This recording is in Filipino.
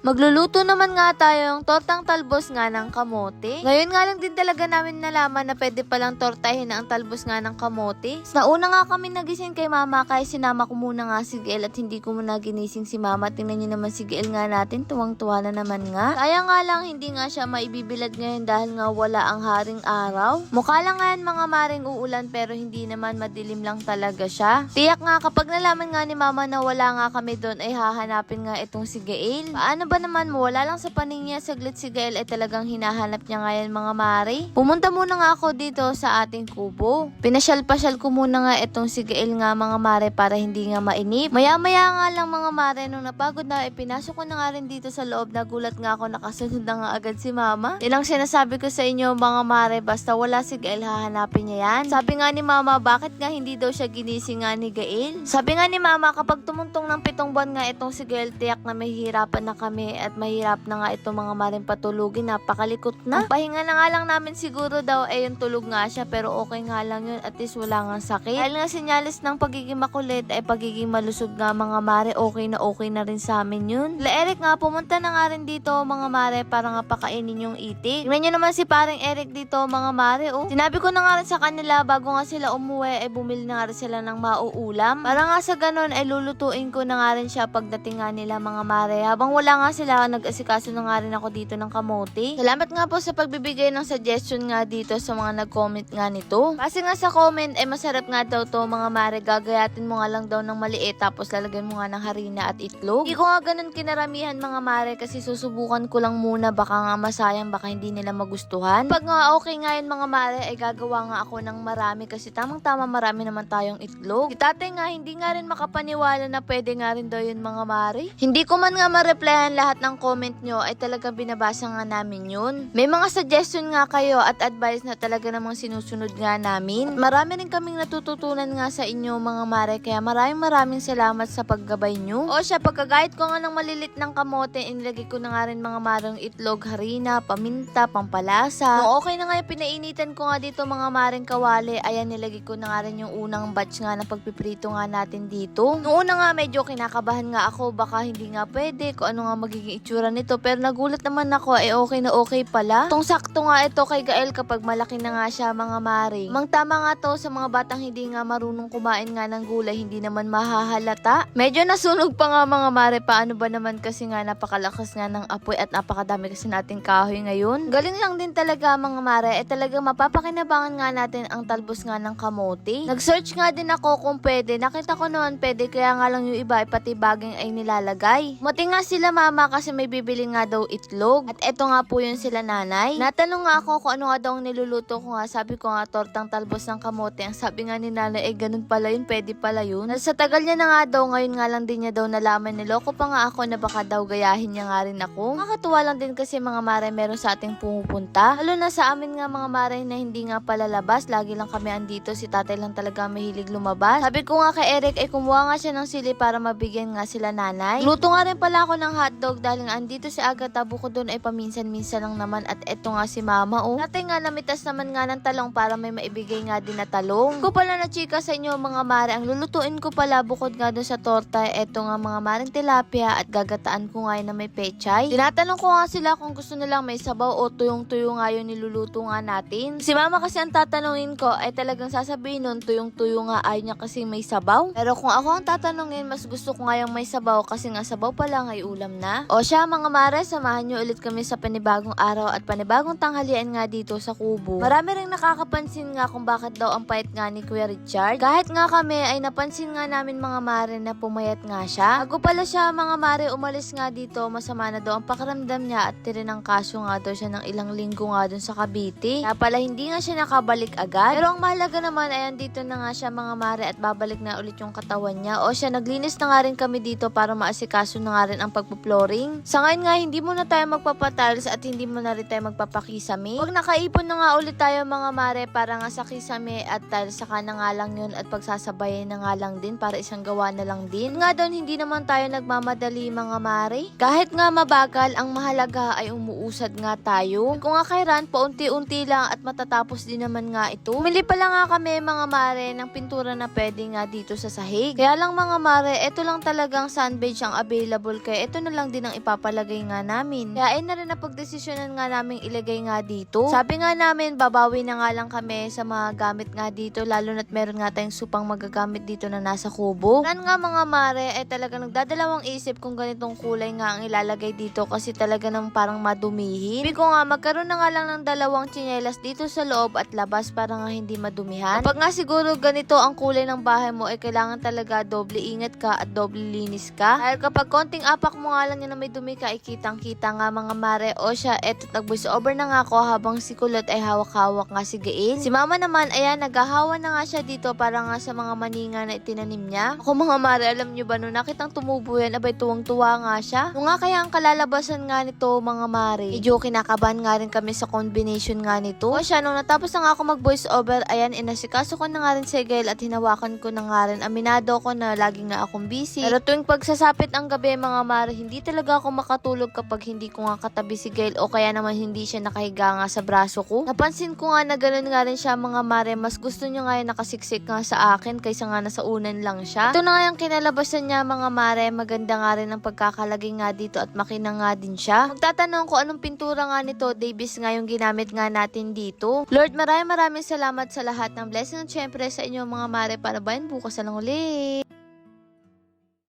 Magluluto naman nga tayo ng tortang talbos nga ng kamote. Ngayon nga lang din talaga namin nalaman na pwede palang tortahin ang talbos nga ng kamote. Nauna nga kami nagising kay mama kaya sinama ko muna nga si Gael at hindi ko muna ginising si mama. Tingnan niyo naman si Gael nga natin, tuwang-tuwa na naman nga. Kaya nga lang hindi nga siya maibibilad ngayon dahil nga wala ang haring araw. Mukha lang nga yan mga maring uulan pero hindi naman, madilim lang talaga siya. Tiyak nga kapag nalaman nga ni mama na wala nga kami doon ay hahanapin nga itong si Gael. Paano ba naman mo? Wala lang sa paning niya saglit si Gael ay talagang hinahanap niya nga yan mga mare. Pumunta muna nga ako dito sa ating kubo. Pinasyal-pasyal ko muna nga itong si Gael nga mga mare para hindi nga mainip. Maya-maya nga lang mga mare nung napagod na pinasok ko na nga rin dito sa loob. Nagulat nga ako nakasunod na nga agad si mama. Ilang sinasabi ko sa inyo mga mare basta wala si Gael hahanapin niya yan. Sabi nga ni mama bakit nga hindi daw siya ginising nga ni Gael. Sabi nga ni mama kapag tumuntong ng 7 buwan nga itong si Gael tiyak na mahihirapan na kami at mahirap na nga itong mga maring patulugin. Napakalikot na. Ang pahinga na nga lang namin siguro daw ay yung tulog nga siya pero okay nga lang yun at least wala nga sakit. Dahil nga sinyalis ng pagiging makulit ay pagiging malusog nga mga mare okay na rin sa amin yun. La Eric nga pumunta na nga rin dito mga mare para nga pakainin yung itik. Tingnan nyo naman si paring Eric dito mga mare oh. Sinabi ko na nga rin sa kanila bago nga sila umuwi ay bumili na nga rin sila ng mauulam. Para nga sa ganun ay lulutuin ko na nga rin siya pagdating nga nila mga mare. Habang wala nga sila nag-asikaso na nga rin ako dito ng kamote. Salamat nga po sa pagbibigay ng suggestion nga dito sa mga nag-comment nga nito. Kasi nga sa comment ay masarap nga daw to mga mare. Gagayatin mo nga lang daw ng maliit tapos lalagyan mo nga ng harina at itlog. Hindi ko nga ganun kinaramihan mga mare kasi susubukan ko lang muna baka nga masayang baka hindi nila magustuhan. Pag nga okay nga yun mga mare ay gagawa nga ako ng marami kasi tamang-tama marami naman tayong itlog. Si tatay nga hindi nga rin makapaniwala na pwede nga rin daw yun mga mare. Hindi ko man nga ma-replyan lahat ng comment nyo ay talagang binabasa nga namin yun. May mga suggestion nga kayo at advice na talaga namang sinusunod nga namin. At marami rin kaming natututunan nga sa inyo mga mare kaya maraming salamat sa paggabay nyo. O siya pagkagayat ko nga ng malilit ng kamote inilagay ko na nga rin mga marang itlog, harina, paminta, pampalasa. Nung okay na nga yung pinainitan ko nga dito mga maring kawali ayan nilagay ko na nga rin yung unang batch nga ng pagpiprito nga natin dito. Noong una nga medyo kinakabahan nga ako baka hindi nga pwede kung ano nga magiging itsura nito pero nagulat naman ako okay na okay pala. Tong sakto nga ito kay Gael kapag malaki na nga siya mga maring. Mang tama nga to sa mga batang hindi nga marunong kumain nga ng gulay hindi naman mahahalata. Medyo nasunog pa nga mga mare paano ba naman kasi nga napakalakas nga ng apoy at napakadami kasi nating kahoy ngayon. Galing lang din talaga mga mare talaga mapapakinabangan nga natin ang talbos nga ng kamote. Nag-search nga din ako kung pwede. Nakita ko noon pwede kaya nga lang yung iba ay pati baging ay nilalagay. Mati nga sila mama kasi may bibili nga daw itlog. At eto nga po yun sila nanay. Natanong nga ako kung ano nga daw ang niluluto ko nga. Sabi ko nga tortang talbos ng kamote. Ang sabi nga ni nanay ganun pala yun, pwede pala yun. Sa tagal niya na nga daw ngayon nga lang din niya daw nalaman niloko pa nga ako na baka daw gayahin niya nga rin ako. Nakakatuwa lang din kasi mga mare meron sa ating pumupunta. Lalo na sa amin nga mga mare na hindi nga pala labas. Lagi lang kami andito. Si tatay lang talaga mahilig lumabas. Sabi ko nga kay Eric ay kumuha nga siya ng sili para mabigyan nga sila nanay. Luto nga rin pala ako ng hotdog dahil nga andito si Agatha buko doon ay paminsan-minsan lang naman at eto nga si mama oh. Tatay nga namitas naman nga ng talong para may maibigay nga din na talong. Ko pala na chika sa inyo mga mare ang lulutuin ko pala bukod nga doon sa torta eto nga mga maring tilapia at gagataan ko nga yun na may pechay. Tinatanong ko nga sila kung gusto nilang may sabaw o tuyong-tuyo nga yun niluluto nga natin. Si mama kasi ang tatanungin ko ay talagang sasabihin nun tuyong-tuyo nga ay niya kasi may sabaw. Pero kung ako ang tatanungin mas gusto ko nga yung may sabaw kasi nga sabaw pala ay ulam na. O siya mga mare samahan nyo ulit kami sa panibagong araw at panibagong tanghalian nga dito sa kubo. Marami rin nakakapansin nga kung bakit daw ang payat nga ni Kuya Richard. Kahit nga kami ay napansin nga namin mga mare na pumayat nga siya. Bago pala siya mga mare umalis nga dito masama na daw ang pakiramdam niya at kaso nga daw siya ng ilang linggo nga dun sa Cavite. Kaya pala hindi nga siya nakabalik agad. Pero ang mahalaga naman ay andito na nga siya mga mare at babalik na ulit yung katawan niya. O siya naglinis na nga rin kami dito para maasikaso na nga rin ang pagpo-flooring. Sa ngayon nga hindi muna tayo magpapatiles at hindi muna rin tayo magpapakisame. Huwag nakaipon na nga ulit tayo mga mare para nga sa kisame at tiles saka na nga lang yun at pagsasabayin na nga lang din para isang gawa na lang din. Nga doon hindi naman tayo nagmamadali mga mare. Kahit nga mabagal ang mahalaga ay umuusad nga tayo. Kung nga kay Ran paunti-unti lang at matatapos din naman nga ito. Umili pala nga kami mga mare ng pintura na pwede nga dito sa sahig. Kaya lang mga mare, ito lang talagang sandbage ang available kaya ito na lang din ang ipapalagay nga namin. Kaya ay na rin napagdesisyonan nga namin ilagay nga dito. Sabi nga namin, babawi na nga lang kami sa mga gamit nga dito, lalo na't meron nga tayong supang magagamit dito na nasa kubo. Yan nga mga mare, ay talaga nagdadalawang isip kung ganitong kulay nga ang ilalagay dito kasi talaga nang parang madumihin. Sabi ko nga, magkaroon na nga lang ng dalawang tsinelas dito sa loob at labas para nga hindi madumihan. Kapag nga siguro ganito ang kulay ng bahay mo, ay kailangan talaga doble ingat ka at doble linis ka. Dahil kapag konting apak mo nga lang yun na may dumi ka, ay kitang-kita nga mga mare. O siya, eto nag-voice over na nga ako habang si Kulot ay hawak-hawak nga si Gain. Si mama naman, ayan, naghahawa na nga siya dito para nga sa mga maninga na itinanim niya. Ako mga mare, alam nyo ba, nung nakitang tumubo yan, abay tuwang-tuwa nga siya. Nung nga kaya ang kalalabasan nga nito mga mare, medyo kinakabahan nga rin kami sa combination nga nito. O siya, nung natapos na nga ako mag-voice over, ayan, inasikaso ko na nga rin si Gail at hinawakan ko na nga rin. Aminado ko na lagi nga akong busy. Pero tuwing pagsasapit ang gabi mga mare, hindi talaga ako makatulog kapag hindi ko nga katabi si Gail o kaya naman hindi siya nakahiga nga sa braso ko. Napansin ko nga na ganun nga rin siya mga mare, mas gusto niya nga yung nakasiksik nga sa akin kaysa nga nasa unan lang siya. Ito na nga yung kinalabasan niya mga mare, maganda nga rin ang pagkakalagay nga dito at makina nga din siya. Magtatanong ko anong pintura nga nito, Davis nga yung ginamit nga natin dito. Lord, maraming salamat sa lahat ng blessing at syempre sa inyo mga mare, para bayan bukas na lang ulit.